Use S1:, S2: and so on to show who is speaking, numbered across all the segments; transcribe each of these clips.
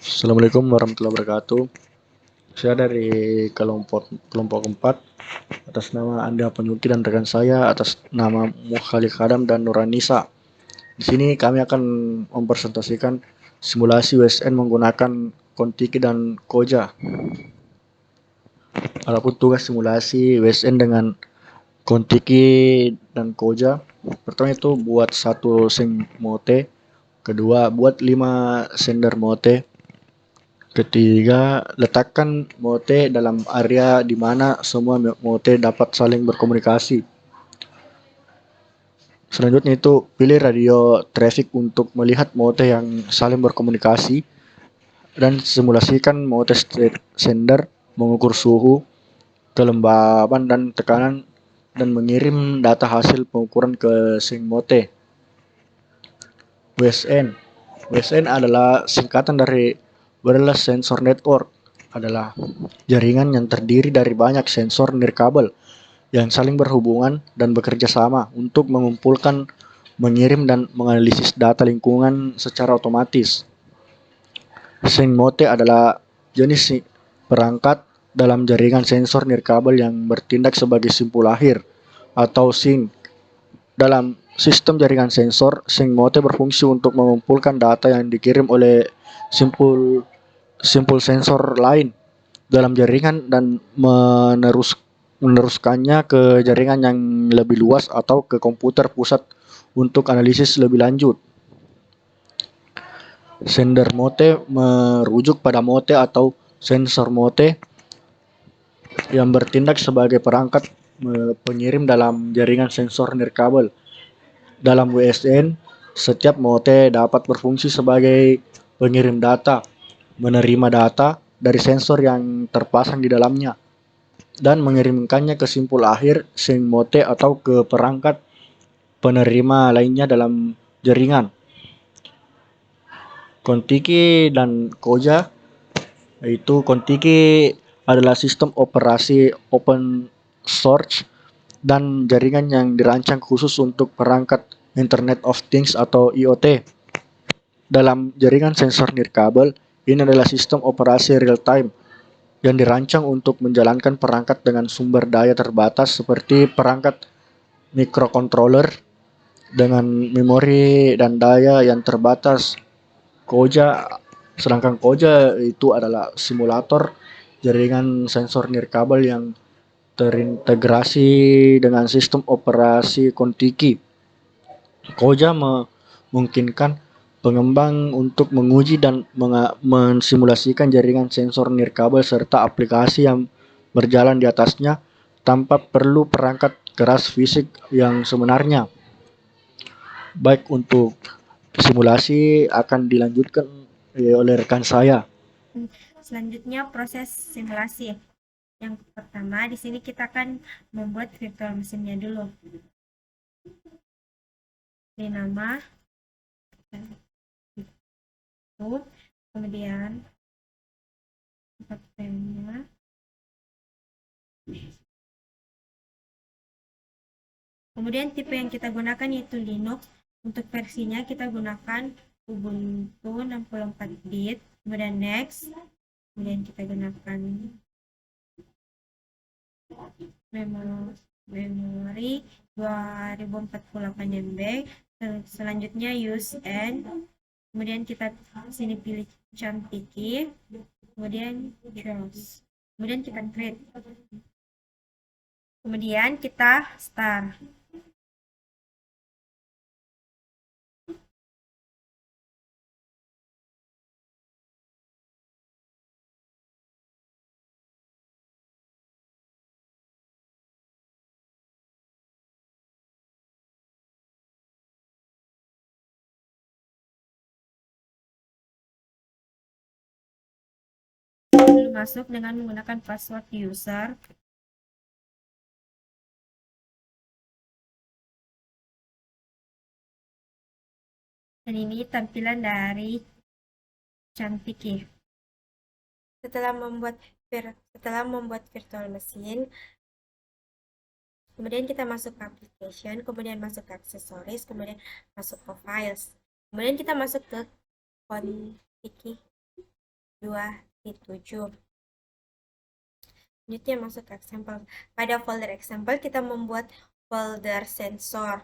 S1: Assalamualaikum warahmatullahi wabarakatuh. Saya dari kelompok 4 atas nama Anda Penyuki dan rekan saya atas nama Mukhalik Khadam dan Nuranisa. Di sini kami akan mempresentasikan simulasi WSN menggunakan Kontiki dan Koja. Adapun tugas simulasi WSN dengan Kontiki dan Koja, pertama itu buat satu sync mote, kedua buat 5 sender mote, ketiga, letakkan mote dalam area di mana semua mote dapat saling berkomunikasi. Selanjutnya itu pilih radio traffic untuk melihat mote yang saling berkomunikasi dan simulasikan mote sender mengukur suhu, kelembaban dan tekanan dan mengirim data hasil pengukuran ke sync mote. WSN. WSN adalah singkatan dari Wireless Sensor Network, adalah jaringan yang terdiri dari banyak sensor nirkabel yang saling berhubungan dan bekerja sama untuk mengumpulkan, mengirim dan menganalisis data lingkungan secara otomatis. Sync mote adalah jenis perangkat dalam jaringan sensor nirkabel yang bertindak sebagai simpul akhir atau sync. Dalam sistem jaringan sensor, sync mote berfungsi untuk mengumpulkan data yang dikirim oleh simpul sensor lain dalam jaringan dan meneruskannya ke jaringan yang lebih luas atau ke komputer pusat untuk analisis lebih lanjut. Sender mote merujuk pada mote atau sensor mote yang bertindak sebagai perangkat pengirim dalam jaringan sensor nirkabel. Dalam WSN, setiap mote dapat berfungsi sebagai pengirim data, menerima data dari sensor yang terpasang di dalamnya, dan mengirimkannya ke simpul akhir sync mote atau ke perangkat penerima lainnya dalam jaringan. Kontiki dan Koja, yaitu Kontiki adalah sistem operasi open source dan jaringan yang dirancang khusus untuk perangkat Internet of Things atau IoT. Dalam jaringan sensor nirkabel, ini adalah sistem operasi real time yang dirancang untuk menjalankan perangkat dengan sumber daya terbatas seperti perangkat microcontroller dengan memori dan daya yang terbatas. Sedangkan Koja itu adalah simulator jaringan sensor nirkabel yang terintegrasi dengan sistem operasi Kontiki. Koja memungkinkan pengembang untuk menguji dan mensimulasikan jaringan sensor nirkabel serta aplikasi yang berjalan di atasnya tanpa perlu perangkat keras fisik yang sebenarnya. Baik, untuk simulasi akan dilanjutkan oleh rekan saya.
S2: Selanjutnya proses simulasi. Yang pertama di sini kita akan membuat virtual mesinnya dulu. Beri nama itu, kemudian tempat filenya. Kemudian tipe yang kita gunakan yaitu Linux. Untuk versinya kita gunakan Ubuntu 64 bit, kemudian next, kemudian kita gunakan memori 2048 MB. Selanjutnya use and, kemudian kita sini pilih Kontiki, kemudian choose, kemudian kita create, kemudian kita start. Masuk dengan menggunakan password user. Dan ini tampilan dari Kontiki. Setelah membuat virtual mesin, kemudian kita masuk ke application, kemudian masuk ke aksesoris, kemudian masuk ke files, kemudian kita masuk ke Kontiki. 2.7. Selanjutnya masuk ke example. Pada folder example kita membuat folder sensor.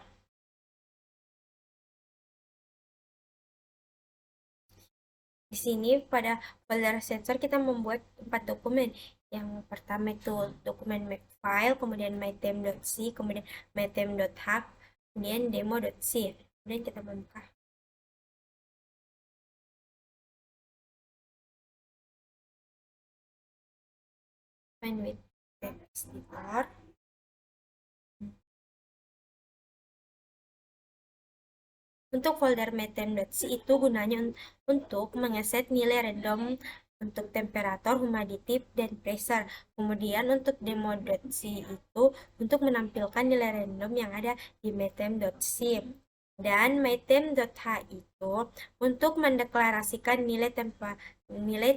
S2: Di sini pada folder sensor kita membuat 4 dokumen. Yang pertama itu dokumen makefile, kemudian mytem.c, kemudian mytem.hub, kemudian demo.c. Kemudian kita buka. Find with text editor. Untuk folder mytem.c itu gunanya untuk mengeset nilai random untuk temperatur, humidity, dan pressure. Kemudian untuk demo.c itu untuk menampilkan nilai random yang ada di mytem.c. Dan mytem.h itu untuk mendeklarasikan nilai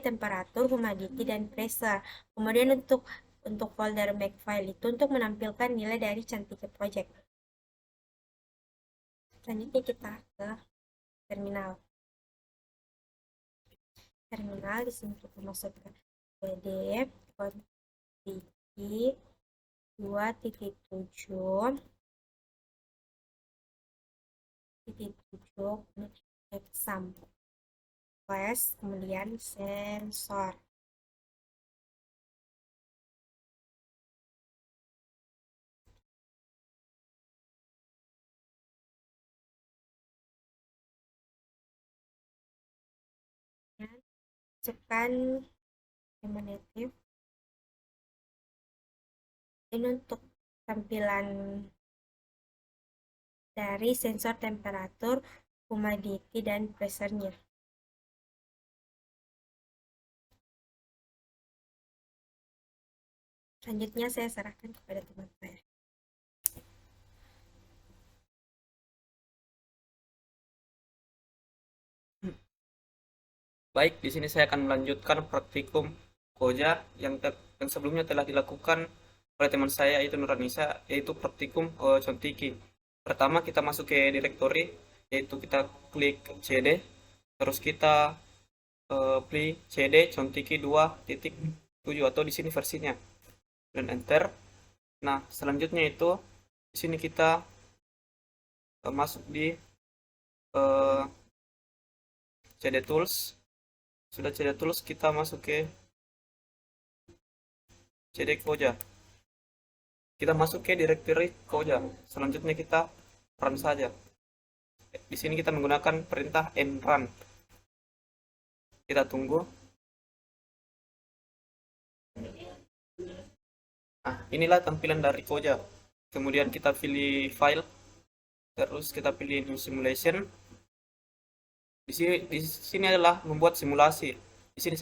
S2: temperatur, humidity, dan pressure. Kemudian untuk folder makefile itu untuk menampilkan nilai dari Cantika Project. Selanjutnya kita ke terminal. Di sini kita masuk ke PD quantity 2.7 exam class, kemudian sensor. Masukkan emanatif. Ini untuk tampilan dari sensor temperatur, humidity, dan pressure-nya. Selanjutnya saya serahkan kepada teman saya.
S3: Baik, di sini saya akan melanjutkan praktikum koja yang sebelumnya telah dilakukan oleh teman saya yaitu Nuranisa, yaitu praktikum Contiki. Pertama kita masuk ke directory, yaitu kita klik cd, terus kita pilih cd Contiki 2.7 atau di sini versinya, dan enter. Nah, selanjutnya itu di sini kita masuk di cd tools. Sudah cd tools, kita masuk ke cd koja. Kita masuk ke directory koja. Selanjutnya kita run saja. Di sini kita menggunakan perintah mrun. Kita tunggu. Nah, inilah tampilan dari koja. Kemudian kita pilih file. Terus kita pilih new simulation. Di sini adalah membuat simulasi. Di sini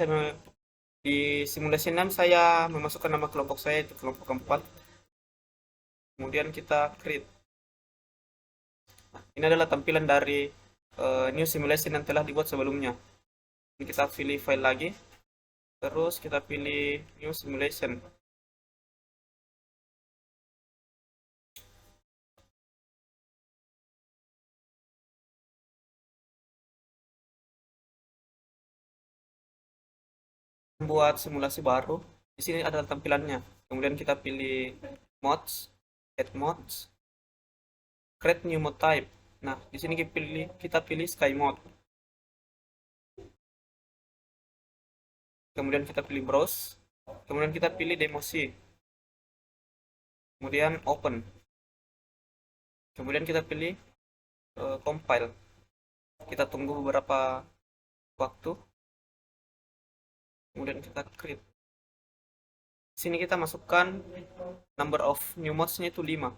S3: di simulation 6 saya memasukkan nama kelompok saya, itu kelompok keempat. Kemudian kita create. Nah, ini adalah tampilan dari new simulation yang telah dibuat sebelumnya. Ini kita pilih file lagi. Terus kita pilih new simulation. Membuat simulasi baru. Di sini ada tampilannya. Kemudian kita pilih mods, add mods, create new mode type. Nah, di sini kita pilih sky mode. Kemudian kita pilih browse. Kemudian kita pilih demo C. Kemudian open. Kemudian kita pilih compile. Kita tunggu beberapa waktu. Kemudian kita create. Di sini kita masukkan number of new mods-nya itu 5.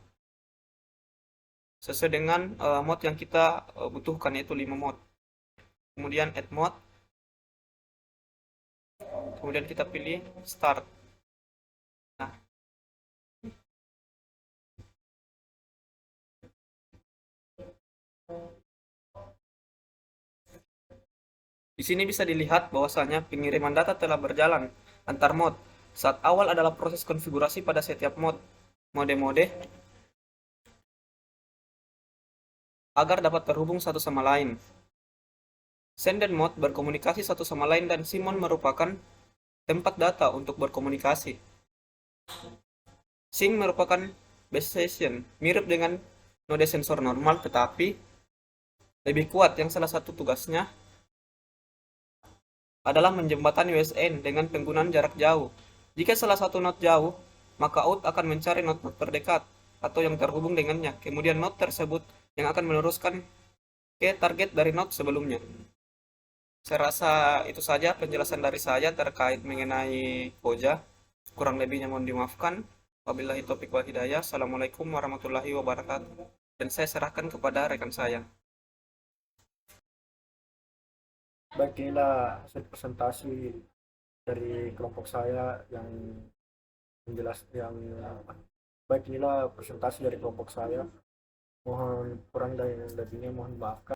S3: Sesuai dengan mod yang kita butuhkan, yaitu 5 mod. Kemudian add mod. Kemudian kita pilih start. Nah, di sini bisa dilihat bahwasanya pengiriman data telah berjalan antar mod. Saat awal adalah proses konfigurasi pada setiap mode agar dapat terhubung satu sama lain. Sen dan Mod berkomunikasi satu sama lain dan Simon merupakan tempat data untuk berkomunikasi. Sing merupakan base station, mirip dengan node sensor normal tetapi lebih kuat yang salah satu tugasnya adalah menjembatani USN dengan penggunaan jarak jauh. Jika salah satu node jauh, maka out akan mencari node-node terdekat atau yang terhubung dengannya. Kemudian node tersebut yang akan meneruskan ke target dari node sebelumnya. Saya rasa itu saja penjelasan dari saya terkait mengenai Koja. Kurang lebihnya mohon dimaafkan. Wabillahi taufiq wal hidayah. Assalamualaikum warahmatullahi wabarakatuh. Dan saya serahkan kepada rekan saya.
S1: Baik, inilah hasil presentasi dari kelompok saya yang baik, inilah presentasi dari kelompok saya. Mohon kurang dan lebihnya mohon maafkan.